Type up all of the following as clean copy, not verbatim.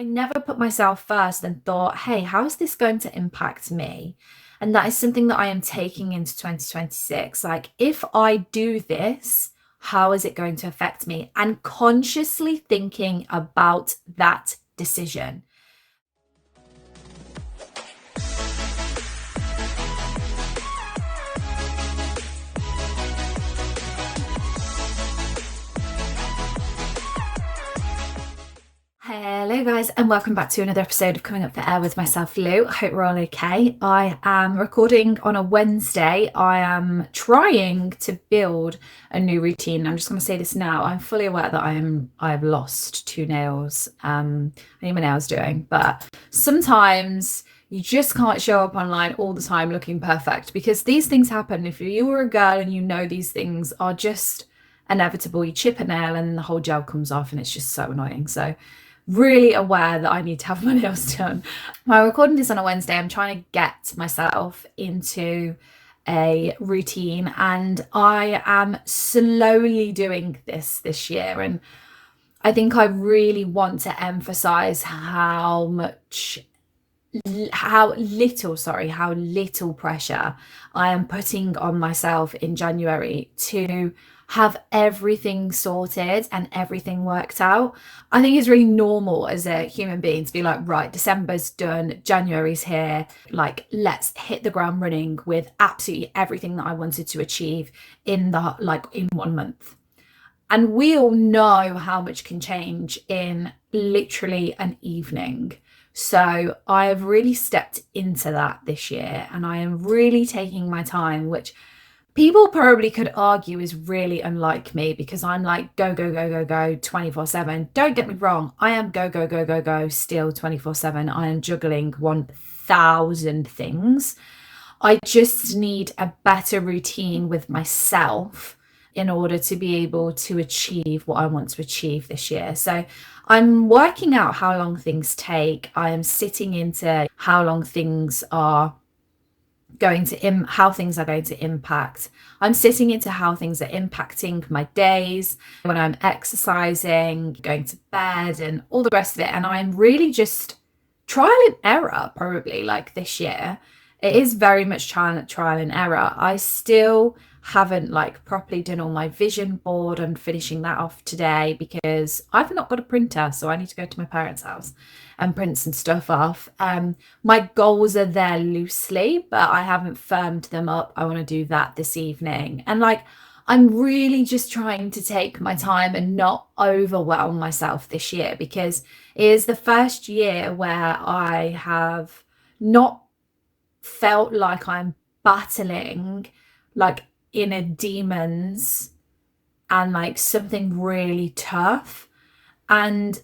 I never put myself first and thought, hey, how is this going to impact me? And that is something that I am taking into 2026. Like, if I do this, how is it going to affect me? And consciously thinking about that decision. Hello, guys, and welcome back to another episode of Coming Up for Air with myself, Lou. I hope we're all okay. I am recording on a Wednesday. I am trying to build a new routine. I'm just going to say this now. I'm fully aware that I've lost 2 nails. I need my nails doing, but sometimes you just can't show up online all the time looking perfect, because these things happen. If you were a girl and you know these things are just inevitable, you chip a nail and the whole gel comes off, and it's just so annoying. So really aware that I need to have my nails done. I'm recording this on a Wednesday. I'm trying to get myself into a routine, and I am slowly doing this year. And I think I really want to emphasize how little pressure I am putting on myself in January to have everything sorted and everything worked out. I think it's really normal as a human being to be like, right, December's done, January's here, like, let's hit the ground running with absolutely everything that I wanted to achieve in 1 month. And we all know how much can change in literally an evening. So I have really stepped into that this year, and I am really taking my time, which people probably could argue is really unlike me, because I'm like go 24/7. Don't get me wrong, I am go still 24/7. I am juggling 1,000 things. I just need a better routine with myself in order to be able to achieve what I want to achieve this year. So I'm working out how long things take. I am sitting into how long things are going to how things are going to impact. I'm sitting into how things are impacting my days when I'm exercising, going to bed, and all the rest of it. And I'm really just trial and error, probably, like, this year. It is very much trial and error. I still haven't properly done all my vision board. I'm finishing that off today because I've not got a printer, so I need to go to my parents' house and print some stuff off. My goals are there loosely, but I haven't firmed them up. I want to do that this evening. And I'm really just trying to take my time and not overwhelm myself this year, because it is the first year where I have not felt like I'm battling inner demons and something really tough. And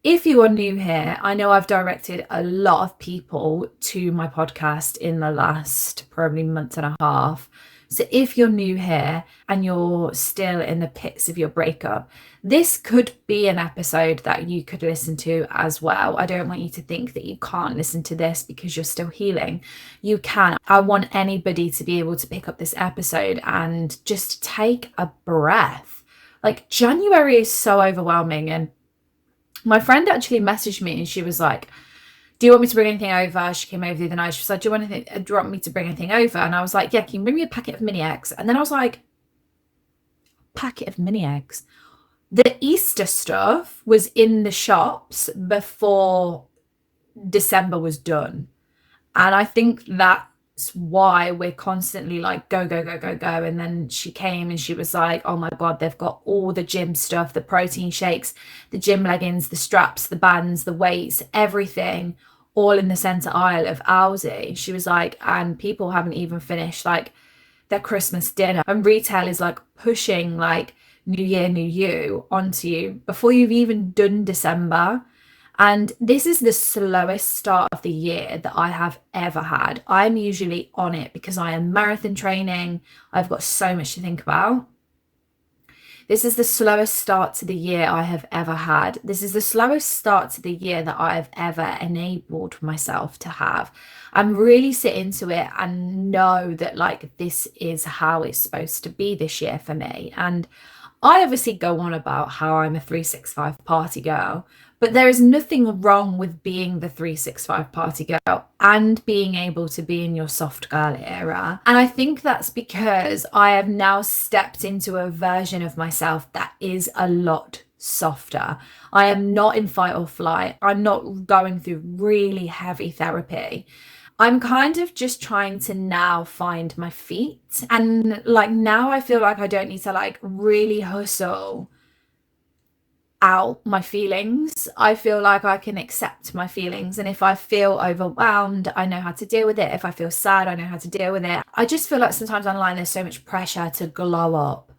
if you are new here, I know I've directed a lot of people to my podcast in the last probably month and a half. So if you're new here and you're still in the pits of your breakup, this could be an episode that you could listen to as well. I don't want you to think that you can't listen to this because you're still healing. You can. I want anybody to be able to pick up this episode and just take a breath. January is so overwhelming. And my friend actually messaged me and she was like, do you want me to bring anything over? She came over the other night. She was like, do you want me to bring anything over? And I was like, yeah, can you bring me a packet of mini eggs? And then I was like, packet of mini eggs? The Easter stuff was in the shops before December was done. And I think that's why we're constantly go. And then she came and she was like, oh my God, they've got all the gym stuff, the protein shakes, the gym leggings, the straps, the bands, the weights, everything, all in the center aisle of Aldi. She was like, and people haven't even finished their Christmas dinner. And retail is pushing New Year, New You onto you before you've even done December. And this is the slowest start of the year that I have ever had. I'm usually on it because I am marathon training. I've got so much to think about. This is the slowest start to the year I have ever had. This is the slowest start to the year that I have ever enabled myself to have. I'm really sit into it and know that this is how it's supposed to be this year for me. And I obviously go on about how I'm a 365 party girl, But there is nothing wrong with being the 365 party girl and being able to be in your soft girl era. And I think that's because I have now stepped into a version of myself that is a lot softer. I am not in fight or flight. I'm not going through really heavy therapy. I'm kind of just trying to now find my feet. And like now I feel like I don't need to like really hustle out my feelings. I feel like I can accept my feelings. And if I feel overwhelmed, I know how to deal with it. If I feel sad, I know how to deal with it. I just feel like sometimes online there's so much pressure to glow up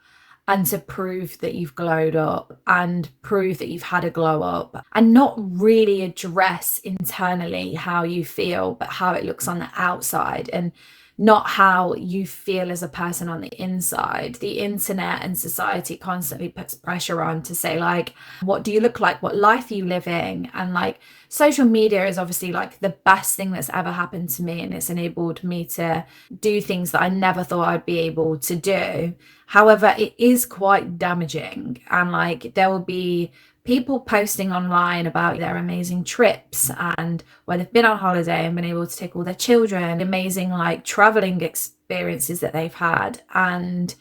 and to prove that you've glowed up and prove that you've had a glow up and not really address internally how you feel, but how it looks on the outside and not how you feel as a person on the inside. The internet and society constantly puts pressure on to say, like, what do you look like? What life are you living? And like, social media is obviously like the best thing that's ever happened to me. And it's enabled me to do things that I never thought I'd be able to do. However, it is quite damaging. And like, there will be people posting online about their amazing trips and where they've been on holiday and been able to take all their children, amazing like traveling experiences that they've had. And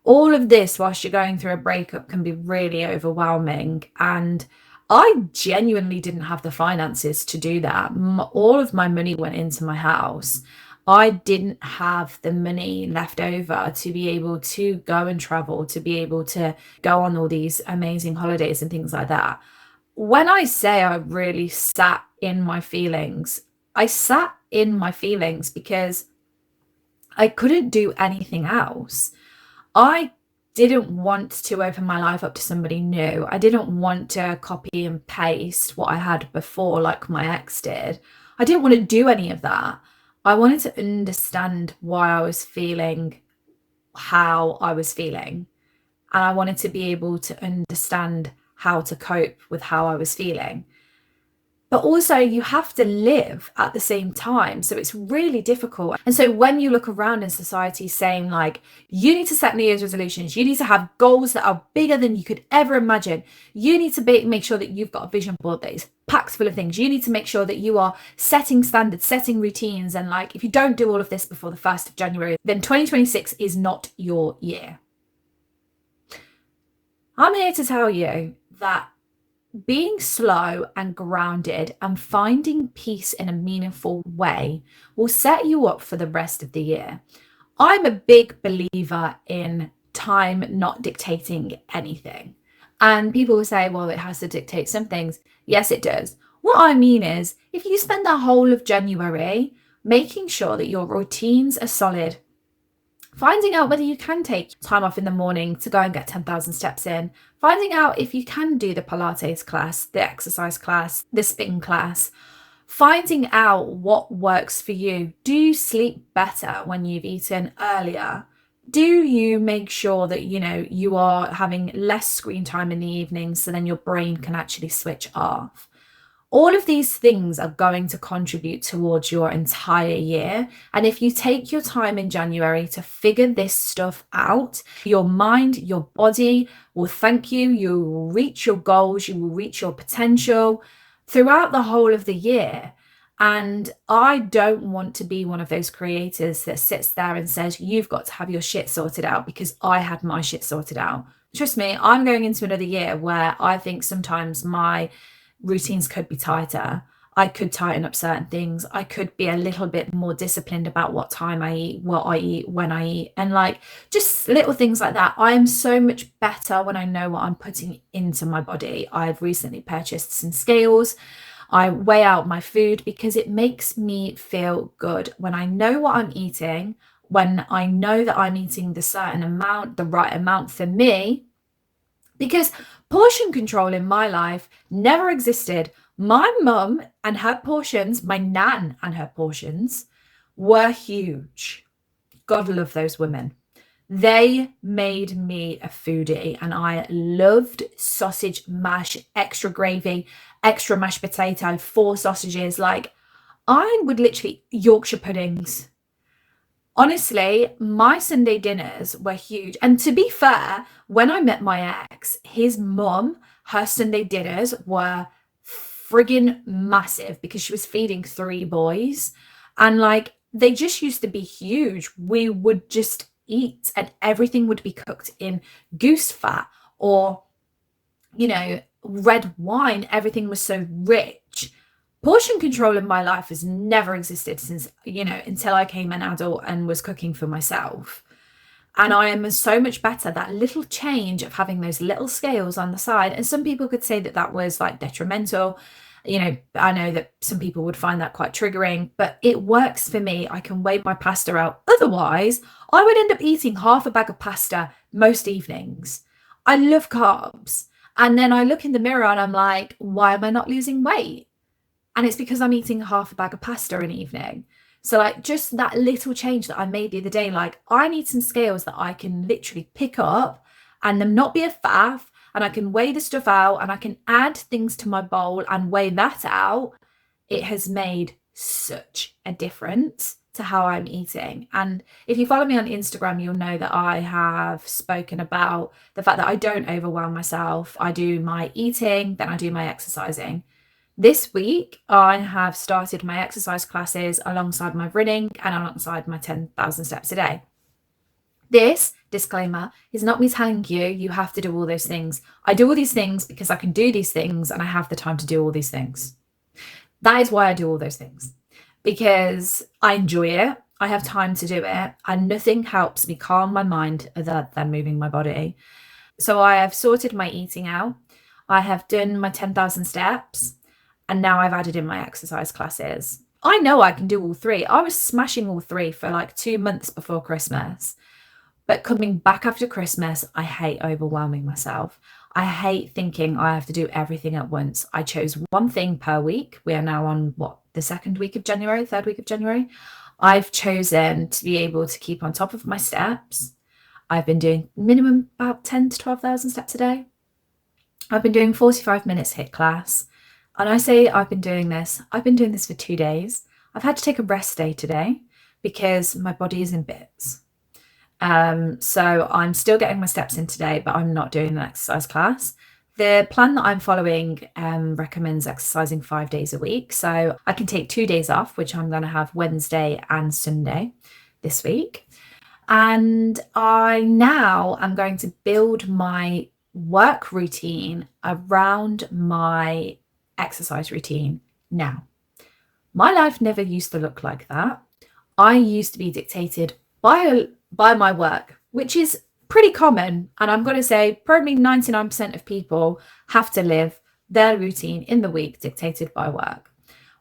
all of this whilst you're going through a breakup can be really overwhelming. And I genuinely didn't have the finances to do that. All of my money went into my house. I didn't have the money left over to be able to go and travel, to be able to go on all these amazing holidays and things like that. When I say I really sat in my feelings, I sat in my feelings because I couldn't do anything else. I didn't want to open my life up to somebody new. I didn't want to copy and paste what I had before, like my ex did. I didn't want to do any of that. I wanted to understand why I was feeling how I was feeling. And I wanted to be able to understand how to cope with how I was feeling. But also you have to live at the same time. So it's really difficult. And so when you look around in society saying like, you need to set New Year's resolutions, you need to have goals that are bigger than you could ever imagine. You need to make sure that you've got a vision board that is packed full of things. You need to make sure that you are setting standards, setting routines. And like, if you don't do all of this before the 1st of January, then 2026 is not your year. I'm here to tell you that being slow and grounded and finding peace in a meaningful way will set you up for the rest of the year. I'm a big believer in time not dictating anything. And people will say, well, it has to dictate some things. Yes, it does. What I mean is, if you spend the whole of January making sure that your routines are solid, finding out whether you can take time off in the morning to go and get 10,000 steps in, finding out if you can do the Pilates class, the exercise class, the spin class, finding out what works for you. Do you sleep better when you've eaten earlier? Do you make sure that, you are having less screen time in the evening so then your brain can actually switch off? All of these things are going to contribute towards your entire year. And if you take your time in January to figure this stuff out, your mind, your body will thank you. You will reach your goals. You will reach your potential throughout the whole of the year. And I don't want to be one of those creators that sits there and says, you've got to have your shit sorted out because I had my shit sorted out. Trust me, I'm going into another year where I think sometimes my routines could be tighter. I could tighten up certain things. I could be a little bit more disciplined about what time I eat, what I eat, when I eat, and like just little things like that. I am so much better when I know what I'm putting into my body. I've recently purchased some scales. I weigh out my food because it makes me feel good when I know what I'm eating, when I know that I'm eating the certain amount, the right amount for me. Because portion control in my life never existed. My mum and her portions, my nan and her portions were huge. God love those women. They made me a foodie and I loved sausage mash, extra gravy, extra mashed potato, 4 sausages. Like I would literally Yorkshire puddings. Honestly, my Sunday dinners were huge. And to be fair, when I met my ex, his mum, her Sunday dinners were friggin' massive because she was feeding 3 boys. And like, they just used to be huge. We would just eat and everything would be cooked in goose fat or, red wine. Everything was so rich. Portion control in my life has never existed since, until I came an adult and was cooking for myself. And I am so much better. That little change of having those little scales on the side. And some people could say that that was like detrimental. I know that some people would find that quite triggering, but it works for me. I can weigh my pasta out. Otherwise, I would end up eating half a bag of pasta most evenings. I love carbs. And then I look in the mirror and I'm like, why am I not losing weight? And it's because I'm eating half a bag of pasta an evening. So like just that little change that I made the other day, like I need some scales that I can literally pick up and them not be a faff, and I can weigh the stuff out and I can add things to my bowl and weigh that out. It has made such a difference to how I'm eating. And if you follow me on Instagram, you'll know that I have spoken about the fact that I don't overwhelm myself. I do my eating, then I do my exercising. This week, I have started my exercise classes alongside my running and alongside my 10,000 steps a day. This, disclaimer, is not me telling you, you have to do all those things. I do all these things because I can do these things and I have the time to do all these things. That is why I do all those things, because I enjoy it. I have time to do it, and nothing helps me calm my mind other than moving my body. So I have sorted my eating out. I have done my 10,000 steps. And now I've added in my exercise classes. I know I can do all three. I was smashing all three for like 2 months before Christmas. But coming back after Christmas, I hate overwhelming myself. I hate thinking I have to do everything at once. I chose one thing per week. We are now on the 2nd week of January, 3rd week of January. I've chosen to be able to keep on top of my steps. I've been doing minimum about 10 to 12,000 steps a day. I've been doing 45 minutes HIIT class. And I say I've been doing this for 2 days. I've had to take a rest day today because my body is in bits. So I'm still getting my steps in today, but I'm not doing an exercise class. The plan that I'm following recommends exercising 5 days a week. So I can take 2 days off, which I'm going to have Wednesday and Sunday this week. And I now am going to build my work routine around my exercise routine now. My life never used to look like that. I used to be dictated by my work, which is pretty common. And I'm going to say probably 99% of people have to live their routine in the week dictated by work.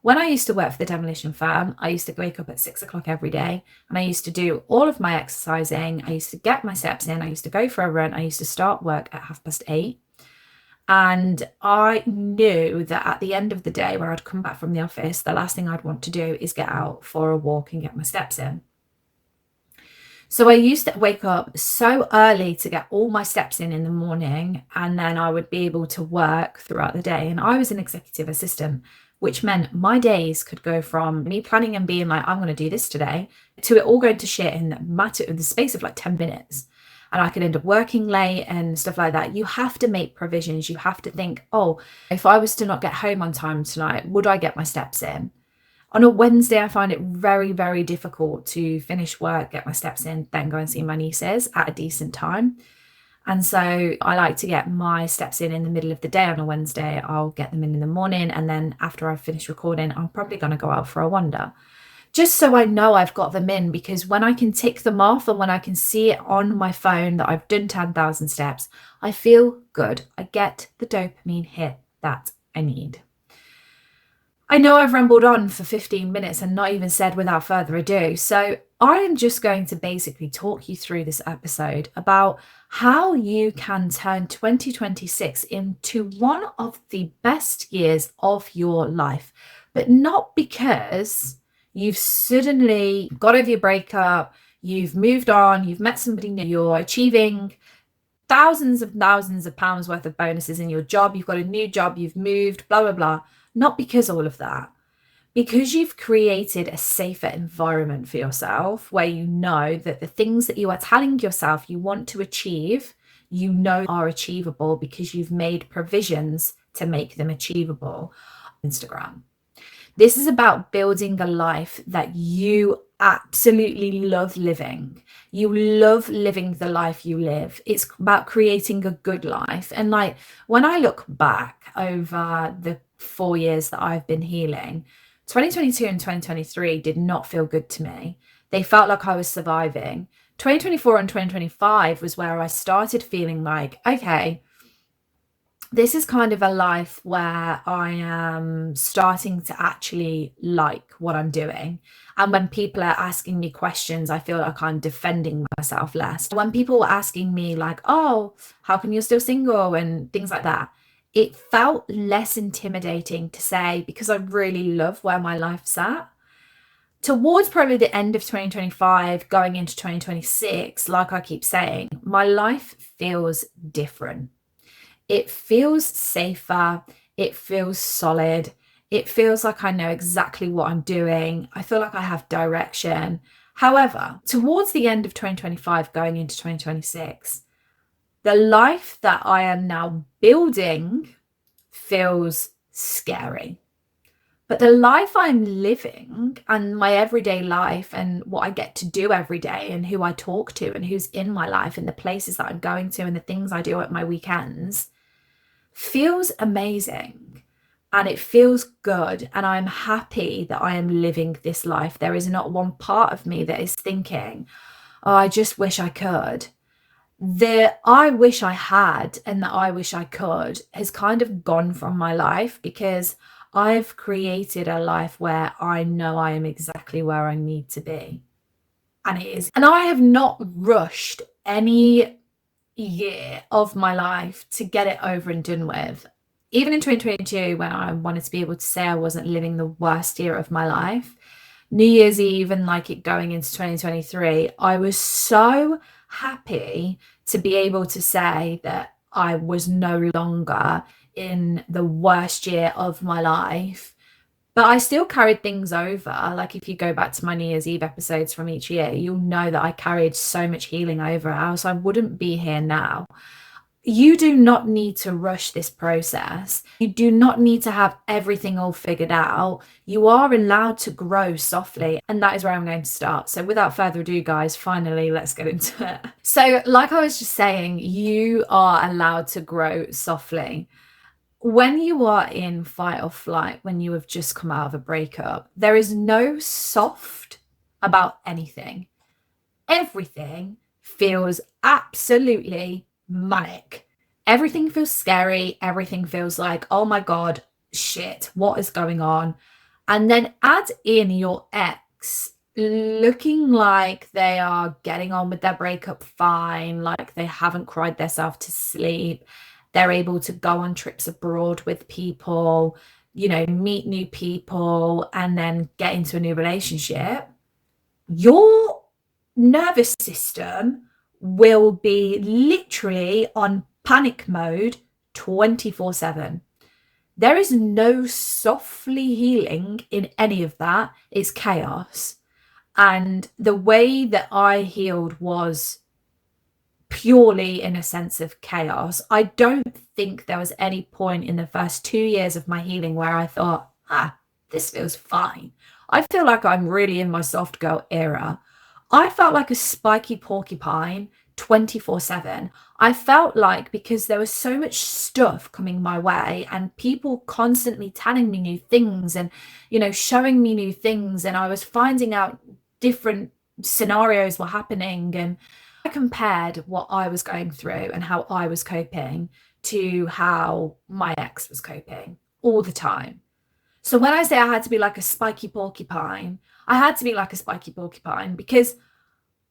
When I used to work for the demolition firm, I used to wake up at 6 o'clock every day and I used to do all of my exercising. I used to get my steps in. I used to go for a run. I used to start work at 8:30. And I knew that at the end of the day, where I'd come back from the office, the last thing I'd want to do is get out for a walk and get my steps in. So I used to wake up so early to get all my steps in the morning, and then I would be able to work throughout the day. And I was an executive assistant, which meant my days could go from me planning and being like, I'm going to do this today, to it all going to shit in the space of like 10 minutes. And I could end up working late and stuff like that. You have to make provisions. You have to think, oh, if I was to not get home on time tonight, would I get my steps in? On a Wednesday, I find it very, very difficult to finish work, get my steps in, then go and see my nieces at a decent time. And so I like to get my steps in the middle of the day on a Wednesday. I'll get them in the morning. And then after I've finished recording, I'm probably going to go out for a wander. Just so I know I've got them in, because when I can tick them off and when I can see it on my phone that I've done 10,000 steps, I feel good. I get the dopamine hit that I need. I know I've rambled on for 15 minutes and not even said without further ado. So I am just going to basically talk you through this episode about how you can turn 2026 into one of the best years of your life, but not because you've suddenly got over your breakup, you've moved on, you've met somebody new, you're achieving thousands of pounds worth of bonuses in your job, you've got a new job, you've moved, blah, blah, blah. Not because all of that. Because you've created a safer environment for yourself where you know that the things that you are telling yourself you want to achieve, you know are achievable because you've made provisions to make them achievable. Instagram. This is about building a life that you absolutely love living. You love living the life you live. It's about creating a good life. And like when I look back over the 4 years that I've been healing, 2022 and 2023 did not feel good to me. They felt like I was surviving. 2024 and 2025 was where I started feeling like, okay, this is kind of a life where I am starting to actually like what I'm doing. And when people are asking me questions, I feel like I'm defending myself less. When people were asking me, like, oh, how come you're still single and things like that, it felt less intimidating to say because I really love where my life's at. Towards probably the end of 2025, going into 2026, like I keep saying, my life feels different. It feels safer. It feels solid. It feels like I know exactly what I'm doing. I feel like I have direction. However, towards the end of 2025, going into 2026, the life that I am now building feels scary. But the life I'm living and my everyday life and what I get to do every day and who I talk to and who's in my life and the places that I'm going to and the things I do at my weekends feels amazing and it feels good. And I'm happy that I am living this life. There is not one part of me that is thinking, oh, I just wish I could. The I wish I had and the I wish I could has kind of gone from my life because I've created a life where I know I am exactly where I need to be. And it is. And I have not rushed any year of my life to get it over and done with. Even in 2022, when I wanted to be able to say I wasn't living the worst year of my life, New Year's Eve and like it going into 2023, I was so happy to be able to say that I was no longer in the worst year of my life. But I still carried things over. Like if you go back to my New Year's Eve episodes from each year, you'll know that I carried so much healing over, else I wouldn't be here now. You do not need to rush this process. You do not need to have everything all figured out. You are allowed to grow softly. And that is where I'm going to start. So without further ado, guys, finally, let's get into it. So like I was just saying, you are allowed to grow softly. When you are in fight or flight, when you have just come out of a breakup, there is no soft about anything. Everything feels absolutely manic. Everything feels scary. Everything feels like, oh my God, shit, what is going on? And then add in your ex looking like they are getting on with their breakup fine, like they haven't cried themselves to sleep. They're able to go on trips abroad with people, meet new people, and then get into a new relationship. Your nervous system will be literally on panic mode 24/7. There is no softly healing in any of that. It's chaos. And the way that I healed was purely in a sense of chaos. I don't think there was any point in the first 2 years of my healing where I thought, this feels fine. I feel like I'm really in my soft girl era. I felt like a spiky porcupine 24/7. I felt like because there was so much stuff coming my way and people constantly telling me new things and, showing me new things, and I was finding out different scenarios were happening, and I compared what I was going through and how I was coping to how my ex was coping all the time. So when I say I had to be like a spiky porcupine, I had to be like a spiky porcupine because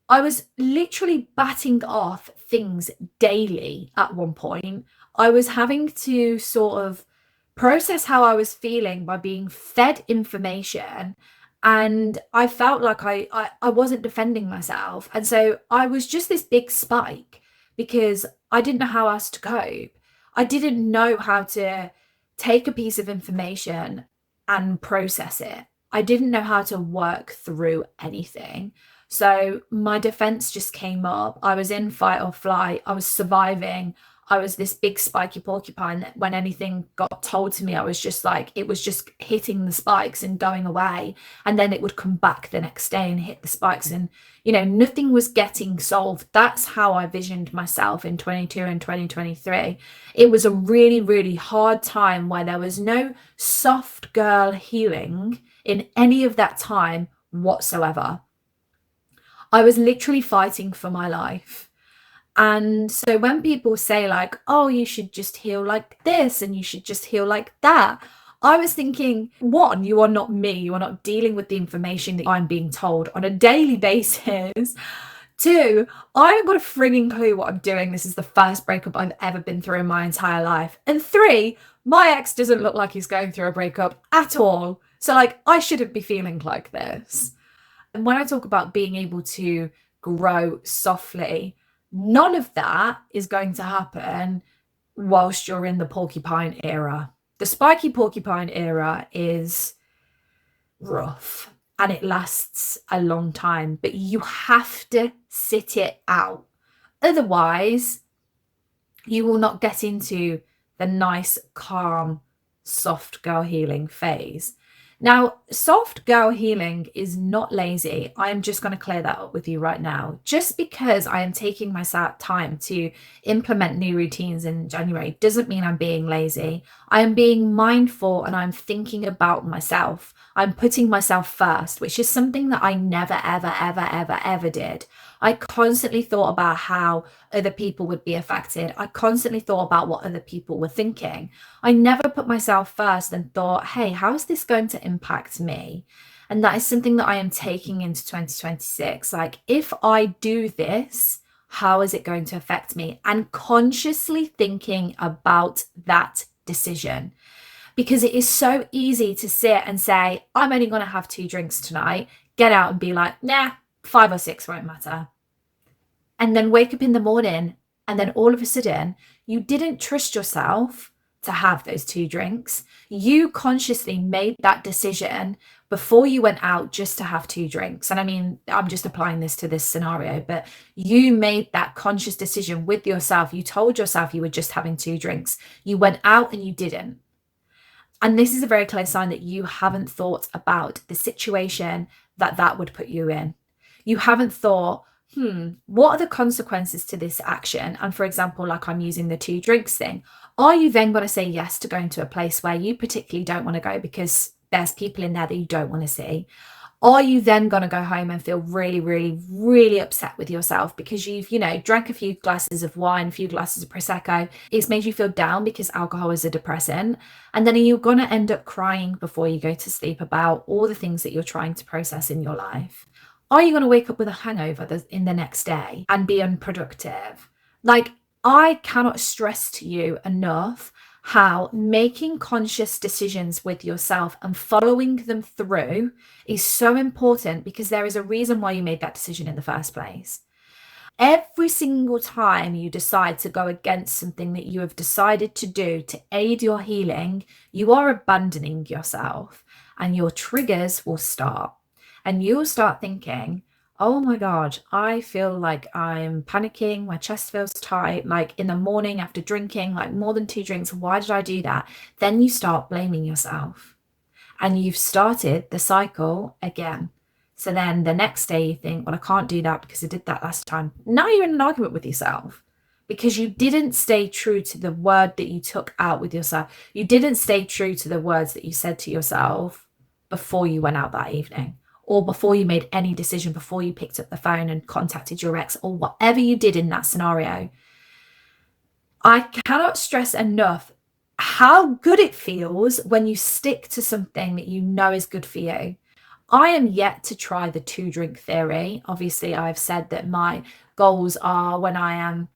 I was literally batting off things daily at one point. I was having to sort of process how I was feeling by being fed information. And I felt like I wasn't defending myself. And so I was just this big spike because I didn't know how else to cope. I didn't know how to take a piece of information and process it. I didn't know how to work through anything. So my defense just came up. I was in fight or flight. I was surviving. I was this big spiky porcupine that when anything got told to me, I was just like, it was just hitting the spikes and going away. And then it would come back the next day and hit the spikes. And, nothing was getting solved. That's how I visioned myself in 22 and 2023. It was a really, really hard time where there was no soft girl healing in any of that time whatsoever. I was literally fighting for my life. And so when people say, like, oh, you should just heal like this and you should just heal like that, I was thinking, one, you are not me. You are not dealing with the information that I'm being told on a daily basis. Two, I haven't got a frigging clue what I'm doing. This is the first breakup I've ever been through in my entire life. And three, my ex doesn't look like he's going through a breakup at all. So, like, I shouldn't be feeling like this. And when I talk about being able to grow softly, none of that is going to happen whilst you're in the porcupine era. The spiky porcupine era is rough and it lasts a long time, but you have to sit it out. Otherwise, you will not get into the nice, calm, soft girl healing phase. Now, soft girl healing is not lazy. I am just going to clear that up with you right now. Just because I am taking my time to implement new routines in January doesn't mean I'm being lazy. I am being mindful and I'm thinking about myself. I'm putting myself first, which is something that I never, ever, ever, ever, ever did. I constantly thought about how other people would be affected. I constantly thought about what other people were thinking. I never put myself first and thought, hey, how is this going to impact me? And that is something that I am taking into 2026. Like, if I do this, how is it going to affect me? And consciously thinking about that decision. Because it is so easy to sit and say, I'm only going to have 2 drinks tonight, get out and be like, nah, 5 or 6 won't matter. And then wake up in the morning and then all of a sudden you didn't trust yourself to have those 2 drinks. You consciously made that decision before you went out just to have 2 drinks. And I mean, I'm just applying this to this scenario, but you made that conscious decision with yourself. You told yourself you were just having 2 drinks. You went out and you didn't. And this is a very clear sign that you haven't thought about the situation that would put you in. You haven't thought, what are the consequences to this action? And for example, like I'm using the 2 drinks thing. Are you then going to say yes to going to a place where you particularly don't want to go because there's people in there that you don't want to see? Are you then going to go home and feel really, really, really upset with yourself because you've, drank a few glasses of wine, a few glasses of Prosecco? It's made you feel down because alcohol is a depressant. And then are you going to end up crying before you go to sleep about all the things that you're trying to process in your life? Are you going to wake up with a hangover in the next day and be unproductive? Like, I cannot stress to you enough how making conscious decisions with yourself and following them through is so important, because there is a reason why you made that decision in the first place. Every single time you decide to go against something that you have decided to do to aid your healing, you are abandoning yourself and your triggers will start. And you'll start thinking, oh my God, I feel like I'm panicking. My chest feels tight. Like in the morning after drinking, like more than 2 drinks, why did I do that? Then you start blaming yourself and you've started the cycle again. So then the next day you think, well, I can't do that because I did that last time. Now you're in an argument with yourself because you didn't stay true to the word that you took out with yourself. You didn't stay true to the words that you said to yourself before you went out that evening, or before you made any decision, before you picked up the phone and contacted your ex, or whatever you did in that scenario. I cannot stress enough how good it feels when you stick to something that you know is good for you. I am yet to try the 2 drink theory. Obviously, I've said that my goals are, when I am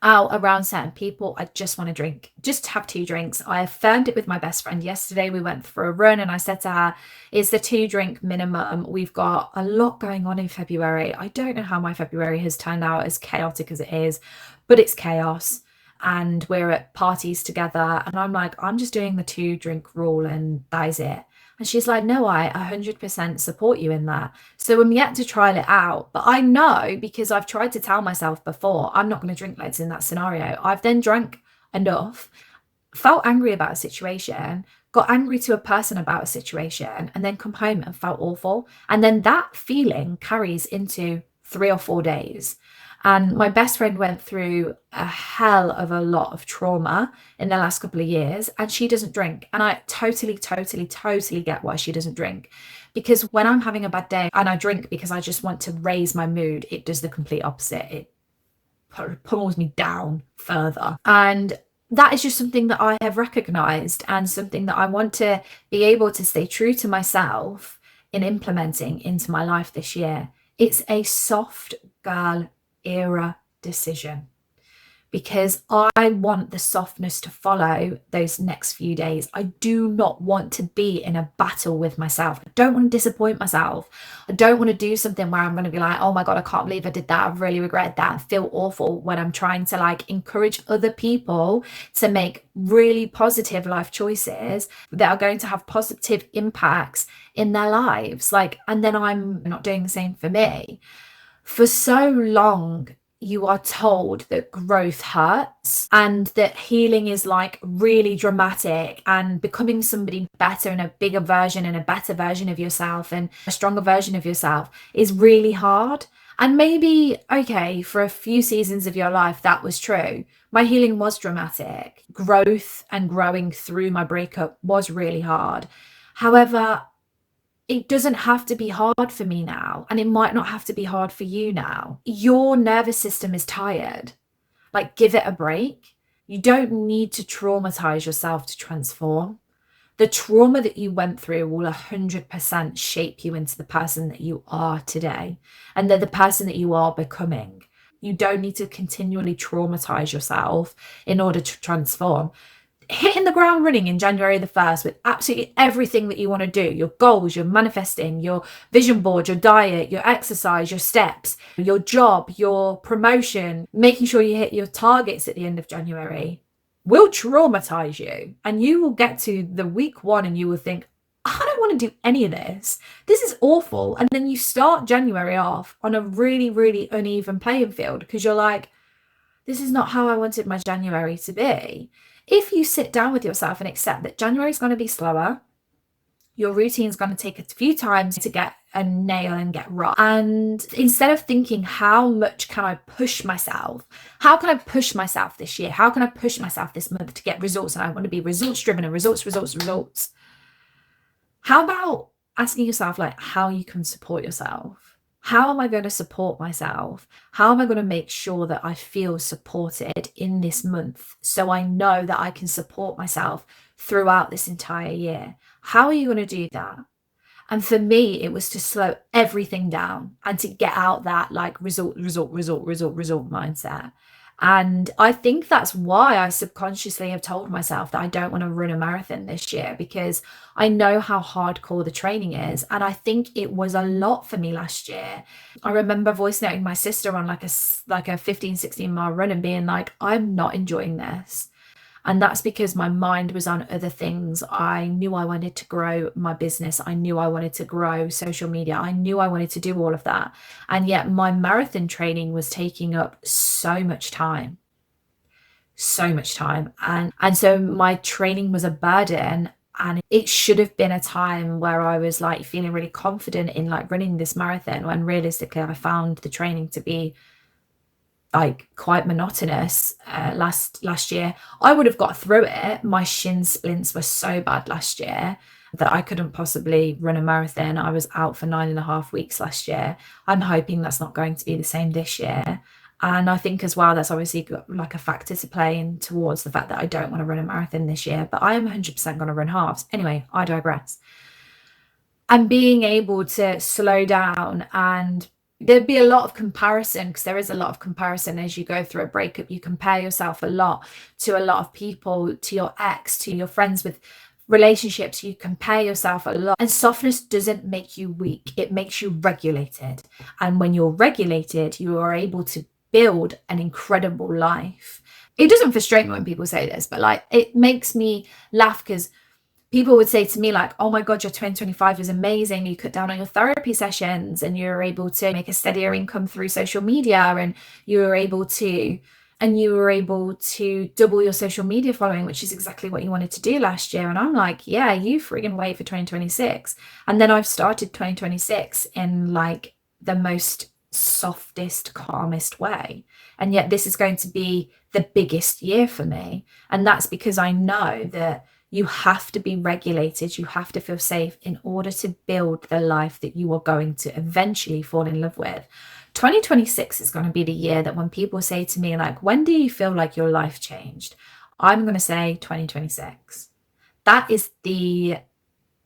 out around certain people, I just want to drink, just have 2 drinks. I affirmed it with my best friend yesterday. We went for a run and I said to her, it's the 2 drink minimum. We've got a lot going on in February. I don't know how my February has turned out, as chaotic as it is, but it's chaos. And we're at parties together and I'm like, I'm just doing the 2 drink rule and that is it. And she's like, no, I 100% support you in that. So I'm yet to try it out. But I know, because I've tried to tell myself before, I'm not going to drink loads in that scenario. I've then drank enough, felt angry about a situation, got angry to a person about a situation, and then come home and felt awful. And then that feeling carries into 3 or 4 days. And my best friend went through a hell of a lot of trauma in the last couple of years, and she doesn't drink. And I totally, totally, totally get why she doesn't drink. Because when I'm having a bad day and I drink because I just want to raise my mood, it does the complete opposite. It pulls me down further. And that is just something that I have recognized, and something that I want to be able to stay true to myself in implementing into my life this year. It's a soft girl era decision, because I want the softness to follow those next few days. I do not want to be in a battle with myself. I don't want to disappoint myself. I don't want to do something where I'm going to be like, oh my God, I can't believe I did that. I really regret that. I feel awful, when I'm trying to like encourage other people to make really positive life choices that are going to have positive impacts in their lives. Like, and then I'm not doing the same for me. For so long, you are told that growth hurts and that healing is like really dramatic, and becoming somebody better and a bigger version and a better version of yourself and a stronger version of yourself is really hard. And maybe, okay, for a few seasons of your life, that was true. My healing was dramatic. Growth and growing through my breakup was really hard. However, it doesn't have to be hard for me now, and it might not have to be hard for you now. Your nervous system is tired. Like, give it a break. You don't need to traumatize yourself to transform. The trauma that you went through will 100% shape you into the person that you are today, and then the person that you are becoming. You don't need to continually traumatize yourself in order to transform. Hitting the ground running in January the 1st with absolutely everything that you want to do, your goals, your manifesting, your vision board, your diet, your exercise, your steps, your job, your promotion, making sure you hit your targets at the end of January, will traumatize you. And you will get to the week 1 and you will think, I don't want to do any of this. This is awful. And then you start January off on a really, really uneven playing field, because you're like, this is not how I wanted my January to be. If you sit down with yourself and accept that January is going to be slower, your routine is going to take a few times to get a nail and get right. And instead of thinking, how much can I push myself? How can I push myself this year? How can I push myself this month to get results? And I want to be results driven and results. How about asking yourself, like, how you can support yourself? How am I going to support myself? How am I going to make sure that I feel supported in this month, so I know that I can support myself throughout this entire year? How are you going to do that? And for me, it was to slow everything down and to get out that like result mindset. And I think that's why I subconsciously have told myself that I don't want to run a marathon this year, because I know how hardcore the training is. And I think it was a lot for me last year. I remember voice noting my sister on like a 15, 16 mile run and being like, I'm not enjoying this. And that's because my mind was on other things. I knew I wanted to grow my business. I knew I wanted to grow social media. I knew I wanted to do all of that. And yet my marathon training was taking up so much time. And so my training was a burden. And it should have been a time where I was like feeling really confident in like running this marathon, when realistically I found the training to be like quite monotonous last year. I would have got through it. My shin splints were so bad last year that I couldn't possibly run a marathon. I was out for 9.5 weeks last year. I'm hoping that's not going to be the same this year. And I think as well, that's obviously got like a factor to play in towards the fact that I don't want to run a marathon this year, but I am 100% going to run halves. Anyway, I digress. And being able to slow down, and there'd be a lot of comparison, because there is a lot of comparison as you go through a breakup. You compare yourself a lot to a lot of people, to your ex, to your friends with relationships. You compare yourself a lot. And softness doesn't make you weak. It makes you regulated. And when you're regulated, you are able to build an incredible life. It doesn't frustrate me when people say this, but like, it makes me laugh, because people would say to me like, oh my God, your 2025 was amazing. You cut down on your therapy sessions and you were able to make a steadier income through social media, and you were able to double your social media following, which is exactly what you wanted to do last year. And I'm like, yeah, you friggin' wait for 2026. And then I've started 2026 in like the most softest, calmest way. And yet this is going to be the biggest year for me. And that's because I know that you have to be regulated, you have to feel safe in order to build the life that you are going to eventually fall in love with. 2026 is going to be the year that when people say to me, like, when do you feel like your life changed? I'm going to say 2026. That is the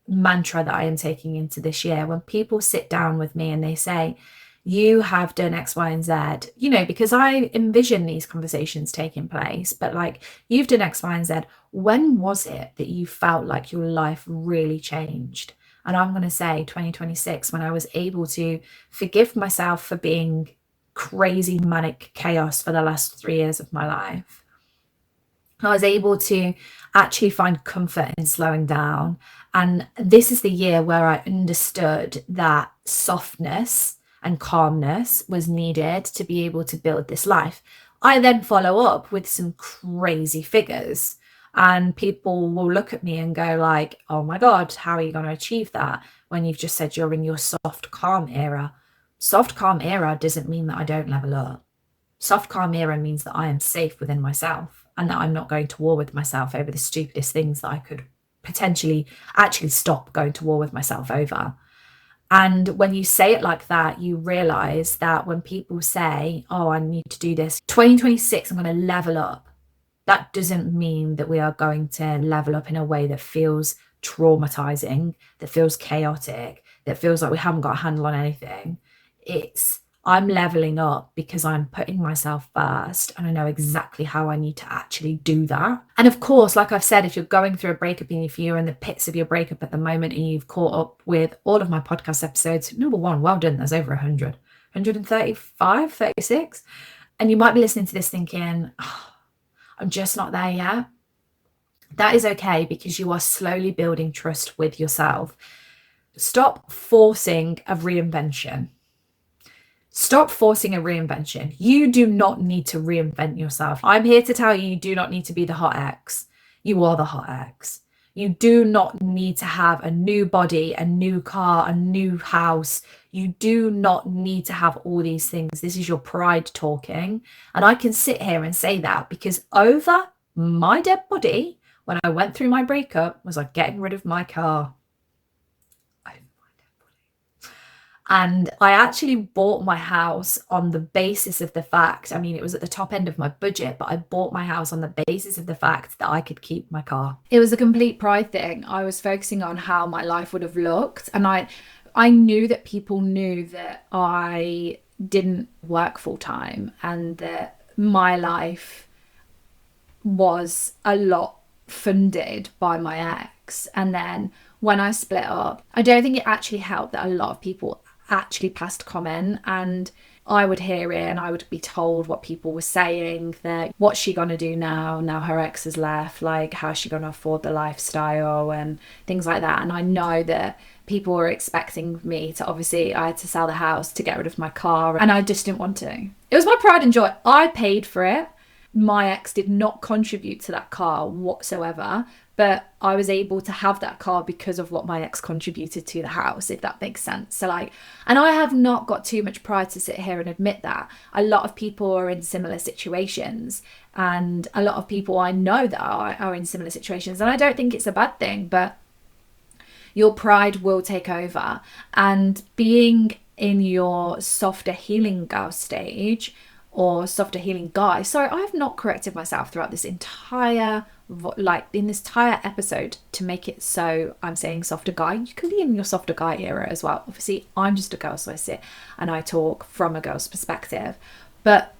mantra that I am taking into this year. When people sit down with me and they say, you have done X, Y, and Z, you know, because I envision these conversations taking place, but like, you've done X, Y, and Z. When was it that you felt like your life really changed? And I'm going to say 2026, when I was able to forgive myself for being crazy manic chaos for the last 3 years of my life. I was able to actually find comfort in slowing down. And this is the year where I understood that softness and calmness was needed to be able to build this life. I then follow up with some crazy figures, and people will look at me and go like, oh my God, how are you going to achieve that when you've just said you're in your soft, calm era? Soft, calm era doesn't mean that I don't level up. Soft, calm era means that I am safe within myself and that I'm not going to war with myself over the stupidest things that I could potentially actually stop going to war with myself over. And when you say it like that, you realize that when people say, oh, I need to do this, 2026, I'm going to level up. That doesn't mean that we are going to level up in a way that feels traumatizing, that feels chaotic, that feels like we haven't got a handle on anything. It's, I'm leveling up because I'm putting myself first, and I know exactly how I need to actually do that. And of course, like I've said, if you're going through a breakup and if you're in the pits of your breakup at the moment and you've caught up with all of my podcast episodes, number one, well done, there's over 100, 135, 36. And you might be listening to this thinking, oh, I'm just not there yet. That is okay, because you are slowly building trust with yourself. Stop forcing a reinvention. Stop forcing a reinvention. You do not need to reinvent yourself. I'm here to tell you, you do not need to be the hot ex. You are the hot ex. You do not need to have a new body, a new car, a new house. You do not need to have all these things. This is your pride talking. And I can sit here and say that because over my dead body, when I went through my breakup, was like getting rid of my car. And I actually bought my house on the basis of the fact, I mean, it was at the top end of my budget, but I bought my house on the basis of the fact that I could keep my car. It was a complete pride thing. I was focusing on how my life would have looked. And I knew that people knew that I didn't work full time and that my life was a lot funded by my ex. And then when I split up, I don't think it actually helped that a lot of people actually passed comment, and I would hear it and I would be told what people were saying, that what's she gonna do now her ex has left, like how's she gonna afford the lifestyle and things like that. And I know that people were expecting me to, obviously I had to sell the house to get rid of my car, and I just didn't want to. It was my pride and joy. I paid for it. My ex did not contribute to that car whatsoever, but I was able to have that car because of what my ex contributed to the house, if that makes sense. So like, and I have not got too much pride to sit here and admit that. A lot of people are in similar situations, and a lot of people I know that are in similar situations, and I don't think it's a bad thing, but your pride will take over. And being in your softer healing girl stage, or softer healing guy. Sorry, I have not corrected myself throughout this entire, in this entire episode to make it so I'm saying softer guy. You can be in your softer guy era as well. Obviously, I'm just a girl, so I sit and I talk from a girl's perspective. But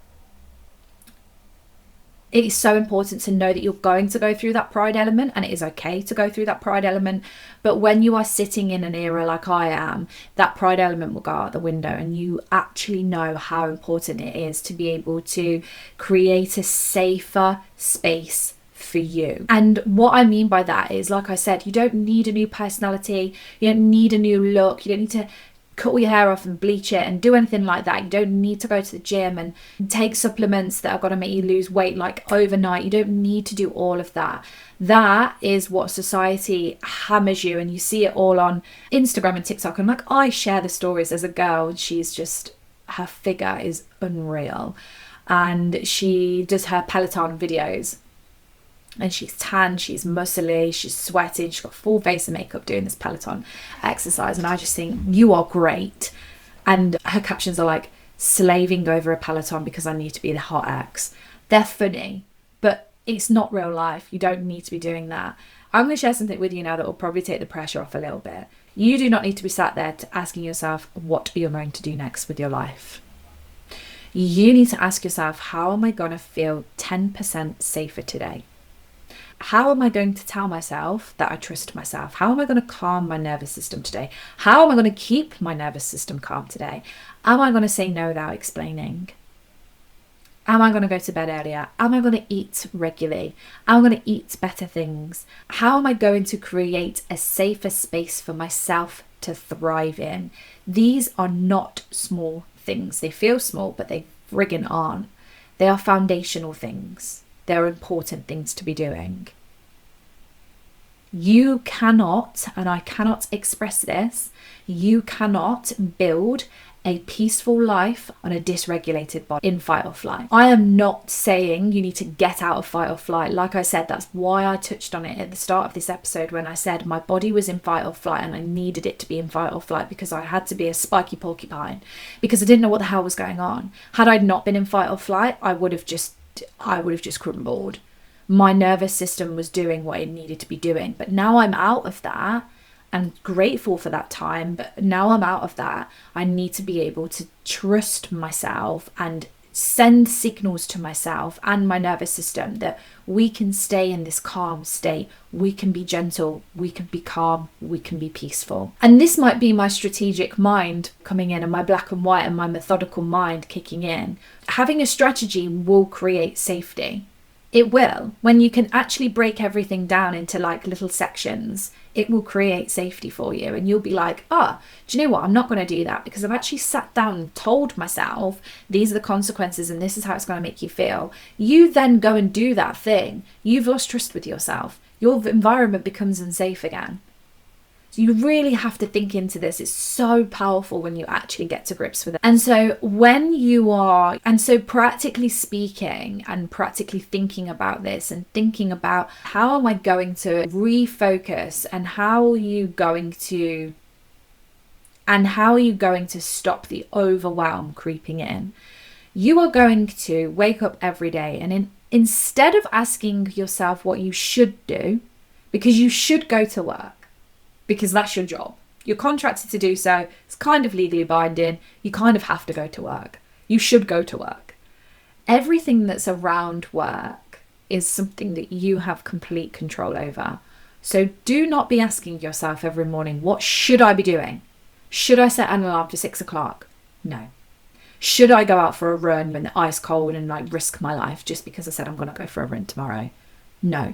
it is so important to know that you're going to go through that pride element, and it is okay to go through that pride element. But when you are sitting in an era like I am, that pride element will go out the window, and you actually know how important it is to be able to create a safer space for you. And what I mean by that is, like I said, you don't need a new personality, you don't need a new look, you don't need to cut all your hair off and bleach it and do anything like that. You don't need to go to the gym and take supplements that are going to make you lose weight like overnight. You don't need to do all of that. That is what society hammers you, and you see it all on Instagram and TikTok. And like, I share the stories as a girl, and she's just, her figure is unreal, and she does her Peloton videos, and she's tan, she's muscly, she's sweating, she's got full face of makeup doing this Peloton exercise, and I just think, you are great. And her captions are like, slaving over a Peloton because I need to be the hot ex. They're funny, but it's not real life. You don't need to be doing that. I'm going to share something with you now that will probably take the pressure off a little bit. You do not need to be sat there asking yourself what you're going to do next with your life. You need to ask yourself, how am I going to feel 10% safer today? How am I going to tell myself that I trust myself? How am I going to calm my nervous system today? How am I going to keep my nervous system calm today? Am I going to say no without explaining? Am I going to go to bed earlier? Am I going to eat regularly? Am I going to eat better things? How am I going to create a safer space for myself to thrive in? These are not small things. They feel small, but they friggin' aren't. They are foundational things. They're important things to be doing. You cannot, and I cannot express this, you cannot build a peaceful life on a dysregulated body in fight or flight. I am not saying you need to get out of fight or flight. Like I said, that's why I touched on it at the start of this episode when I said my body was in fight or flight and I needed it to be in fight or flight because I had to be a spiky porcupine because I didn't know what the hell was going on. Had I not been in fight or flight, I would have just crumbled. My nervous system was doing what it needed to be doing. But now I'm out of that. I'm grateful for that time, but now I'm out of that. I need to be able to trust myself and send signals to myself and my nervous system that we can stay in this calm state. We can be gentle, we can be calm, we can be peaceful. And this might be my strategic mind coming in and my black and white and my methodical mind kicking in. Having a strategy will create safety. It will. When you can actually break everything down into like little sections, it will create safety for you. And you'll be like, oh, do you know what? I'm not going to do that because I've actually sat down and told myself these are the consequences and this is how it's going to make you feel. You then go and do that thing. You've lost trust with yourself. Your environment becomes unsafe again. So you really have to think into this. It's so powerful when you actually get to grips with it. And so practically speaking and practically thinking about this and thinking about how am I going to refocus and how are you going to stop the overwhelm creeping in? You are going to wake up every day and instead of asking yourself what you should do, because you should go to work, because that's your job. You're contracted to do so. It's kind of legally binding. You kind of have to go to work. You should go to work. Everything that's around work is something that you have complete control over. So do not be asking yourself every morning, what should I be doing? Should I set an alarm for 6 o'clock? No. Should I go out for a run when the ice cold and like risk my life just because I said I'm going to go for a run tomorrow? No.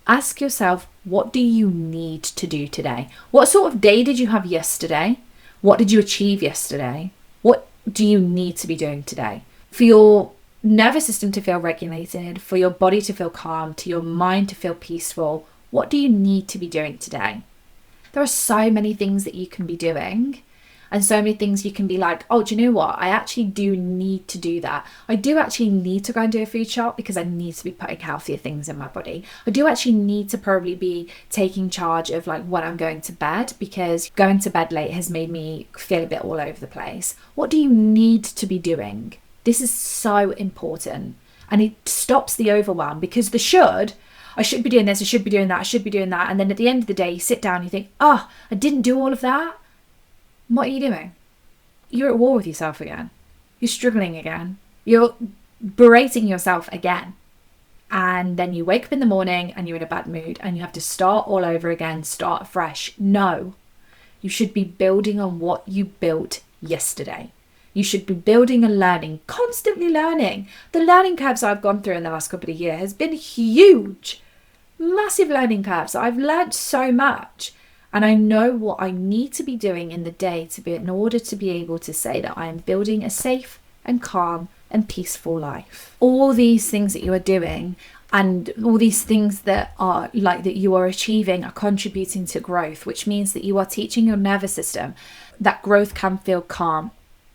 Ask yourself, what do you need to do today? What sort of day did you have yesterday? What did you achieve yesterday? What do you need to be doing today? For your nervous system to feel regulated, for your body to feel calm, to your mind to feel peaceful, what do you need to be doing today? There are so many things that you can be doing. And so many things you can be like, oh, do you know what? I actually do need to do that. I do actually need to go and do a food shop because I need to be putting healthier things in my body. I do actually need to probably be taking charge of like when I'm going to bed because going to bed late has made me feel a bit all over the place. What do you need to be doing? This is so important. And it stops the overwhelm because I should be doing this, I should be doing that, I should be doing that. And then at the end of the day, you sit down and you think, oh, I didn't do all of that. What are you doing? You're at war with yourself again. You're struggling again. You're berating yourself again. And then you wake up in the morning and you're in a bad mood and you have to start all over again, start fresh. No. You should be building on what you built yesterday. You should be building and learning, constantly learning. The learning curves I've gone through in the last couple of years has been huge. massive learning curve. So I've learned so much, and I know what I need to be doing in the day in order to be able to say that I am building a safe and calm and peaceful life. All these things that you are doing and all these things that are like that you are achieving are contributing to growth, which means that you are teaching your nervous system that growth can feel calm.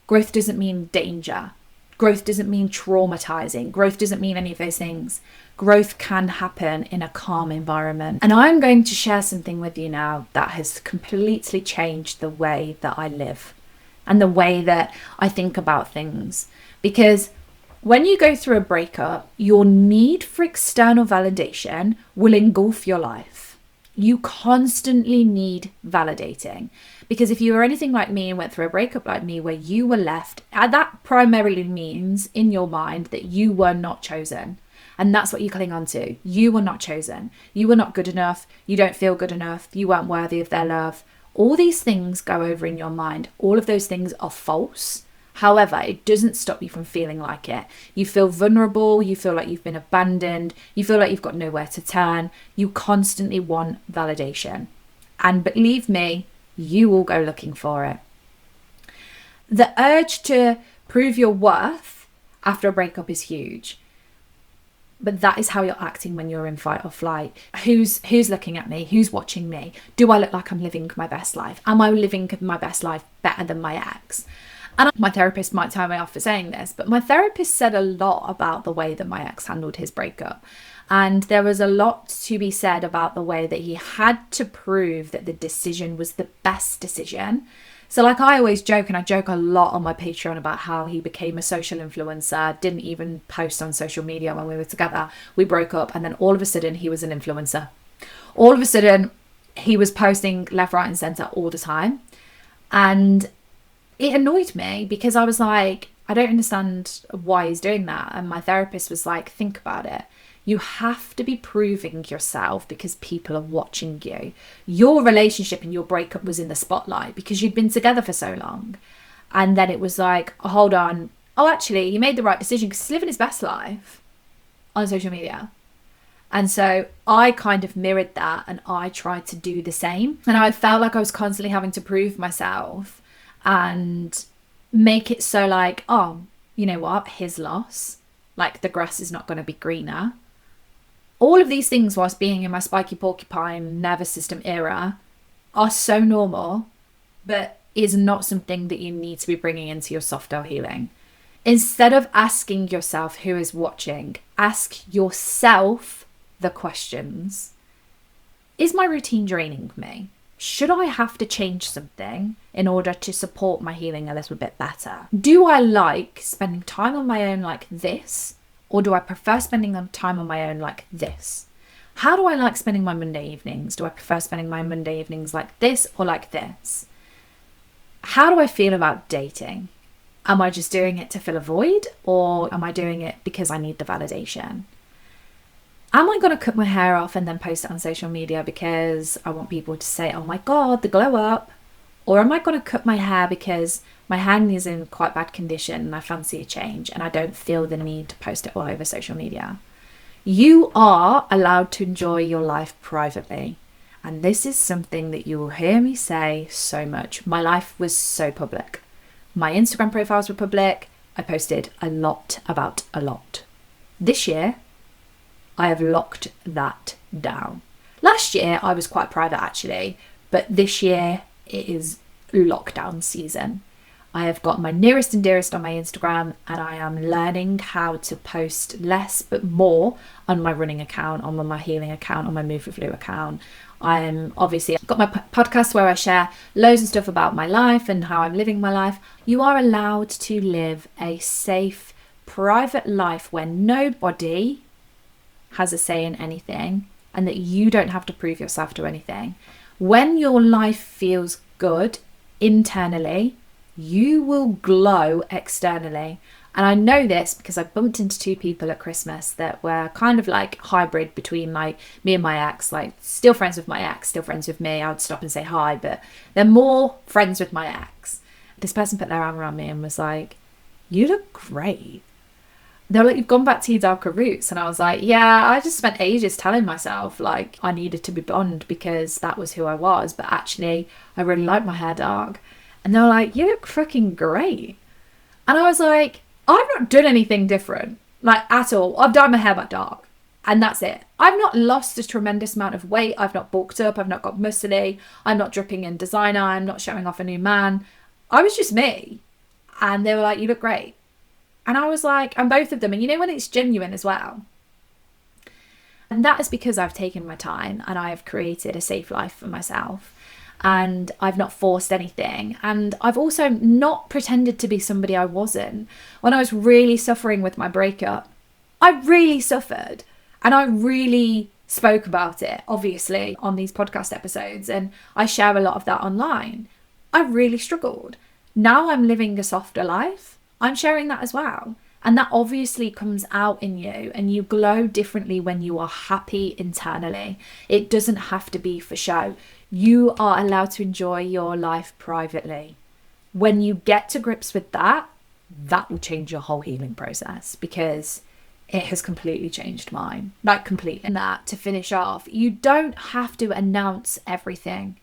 Growth doesn't mean danger. Growth doesn't mean traumatizing. Growth doesn't mean any of those things. Growth can happen in a calm environment. And I'm going to share something with you now that has completely changed the way that I live and the way that I think about things. Because when you go through a breakup, your need for external validation will engulf your life. You constantly need validating. Because if you were anything like me and went through a breakup like me where you were left, that primarily means in your mind that you were not chosen. And that's what you cling on to. You were not chosen. You were not good enough. You don't feel good enough. You weren't worthy of their love. All these things go over in your mind. All of those things are false. However, it doesn't stop you from feeling like it. You feel vulnerable. You feel like you've been abandoned. You feel like you've got nowhere to turn. You constantly want validation. And believe me, you will go looking for it. The urge to prove your worth after a breakup is huge. But that is how you're acting when you're in fight or flight. Who's looking at me? Who's watching me? Do I look like I'm living my best life? Am I living my best life better than my ex? And my therapist might tell me off for saying this, but my therapist said a lot about the way that my ex handled his breakup. And there was a lot to be said about the way that he had to prove that the decision was the best decision. So like I always joke, and I joke a lot on my Patreon about how he became a social influencer, didn't even post on social media when we were together. We broke up, and then all of a sudden he was an influencer. All of a sudden he was posting left, right and centre all the time. And it annoyed me because I was like, I don't understand why he's doing that. And my therapist was like, think about it. You have to be proving yourself because people are watching you. Your relationship and your breakup was in the spotlight because you'd been together for so long. And then it was like, oh, hold on. Oh, actually, he made the right decision because he's living his best life on social media. And so I kind of mirrored that and I tried to do the same. And I felt like I was constantly having to prove myself and make it so like, oh, you know what? His loss. Like the grass is not going to be greener. All of these things whilst being in my spiky porcupine nervous system era are so normal, but is not something that you need to be bringing into your soft healing. Instead of asking yourself who is watching, ask yourself the questions. Is my routine draining me? Should I have to change something in order to support my healing a little bit better? Do I like spending time on my own like this? Or do I prefer spending time on my own like this? How do I like spending my Monday evenings? Do I prefer spending my Monday evenings like this or like this? How do I feel about dating? Am I just doing it to fill a void, or am I doing it because I need the validation? Am I going to cut my hair off and then post it on social media because I want people to say, oh my God, the glow up? Or am I going to cut my hair because my hair is in quite bad condition and I fancy a change and I don't feel the need to post it all over social media? You are allowed to enjoy your life privately. And this is something that you will hear me say so much. My life was so public. My Instagram profiles were public. I posted a lot about a lot. This year, I have locked that down. Last year, I was quite private actually, but this year it is lockdown season. I have got my nearest and dearest on my Instagram, and I am learning how to post less but more on my running account, on my healing account, on my Move with Lou account. I'm obviously got my podcast where I share loads of stuff about my life and how I'm living my life. You are allowed to live a safe, private life where nobody has a say in anything and that you don't have to prove yourself to anything. When your life feels good internally, you will glow externally. And I know this because I bumped into two people at Christmas that were kind of like hybrid between like me and my ex, like still friends with my ex, still friends with me. I would stop and say hi, but they're more friends with my ex. This person put their arm around me and was like, you look great. They were like, you've gone back to your darker roots. And I was like, yeah, I just spent ages telling myself like I needed to be blonde because that was who I was. But actually, I really like my hair dark. And they were like, you look fucking great. And I was like, I've not done anything different, like at all. I've dyed my hair back dark. And that's it. I've not lost a tremendous amount of weight. I've not bulked up. I've not got muscly. I'm not dripping in designer. I'm not showing off a new man. I was just me. And they were like, you look great. And I was like, and both of them. And you know when it's genuine as well? And that is because I've taken my time and I have created a safe life for myself. And I've not forced anything. And I've also not pretended to be somebody I wasn't. When I was really suffering with my breakup, I really suffered. And I really spoke about it, obviously, on these podcast episodes. And I share a lot of that online. I really struggled. Now I'm living a softer life. I'm sharing that as well. And that obviously comes out in you. And you glow differently when you are happy internally. It doesn't have to be for show. You are allowed to enjoy your life privately. When you get to grips with that, that will change your whole healing process, because it has completely changed mine. Like completely. And that, to finish off, you don't have to announce everything.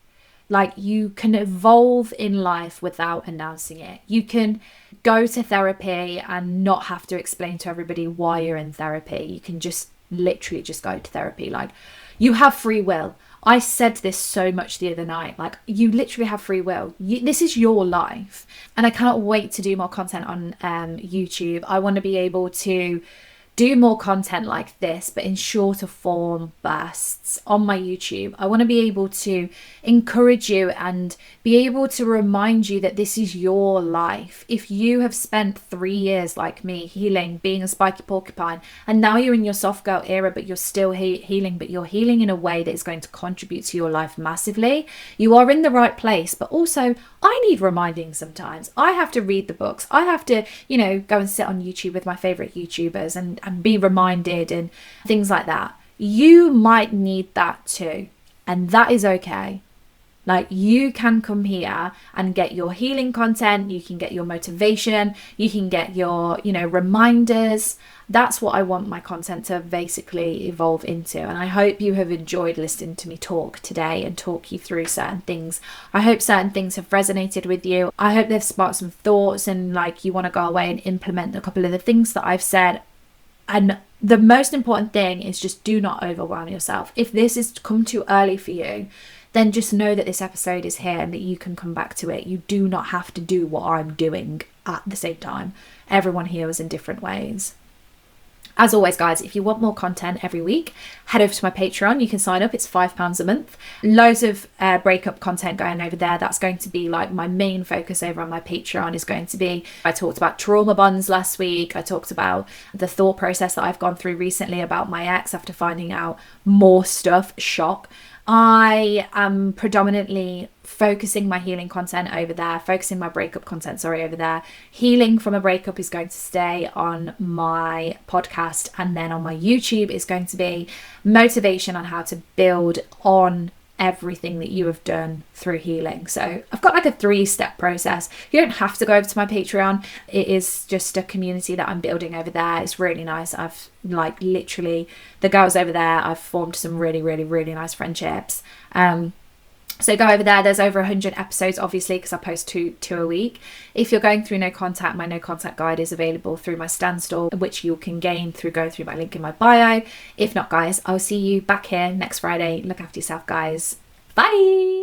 Like, you can evolve in life without announcing it. You can go to therapy and not have to explain to everybody why you're in therapy. You can just literally just go to therapy. Like, you have free will. I said this so much the other night. Like, you literally have free will. This is your life. And I cannot wait to do more content on YouTube. I want to be able to do more content like this, but in shorter form bursts on my YouTube. I want to be able to encourage you and be able to remind you that this is your life. If you have spent 3 years like me healing, being a spiky porcupine, and now you're in your soft girl era, but you're still healing, but you're healing in a way that is going to contribute to your life massively, you are in the right place. But also, I need reminding sometimes. I have to read the books. I have to, go and sit on YouTube with my favorite YouTubers and be reminded and things like that. You might need that too. And that is okay. Like, you can come here and get your healing content. You can get your motivation. You can get your, reminders. That's what I want my content to basically evolve into. And I hope you have enjoyed listening to me talk today and talk you through certain things. I hope certain things have resonated with you. I hope they've sparked some thoughts and you want to go away and implement a couple of the things that I've said. And the most important thing is just do not overwhelm yourself. If this has come too early for you, then just know that this episode is here and that you can come back to it. You do not have to do what I'm doing at the same time. Everyone heals in different ways. As always, guys, if you want more content every week, head over to my Patreon. You can sign up. It's £5 a month. Loads of breakup content going over there. That's going to be like my main focus over on my Patreon is going to be, I talked about trauma bonds last week. I talked about the thought process that I've gone through recently about my ex after finding out more stuff. Shock. I am predominantly focusing my healing content over there, focusing my breakup content, over there. Healing from a breakup is going to stay on my podcast, and then on my YouTube is going to be motivation on how to build on everything that you have done through healing. So I've got like a 3-step process. You don't have to go over to my Patreon. It is just a community that I'm building over there. It's really nice. I've literally, the girls over there, I've formed some really, really, really nice friendships. So go over there. There's over 100 episodes, obviously, because I post two a week. If you're going through no contact, my no contact guide is available through my stand store, which you can gain through going through my link in my bio. If not, guys, I'll see you back here next Friday. Look after yourself, guys. Bye.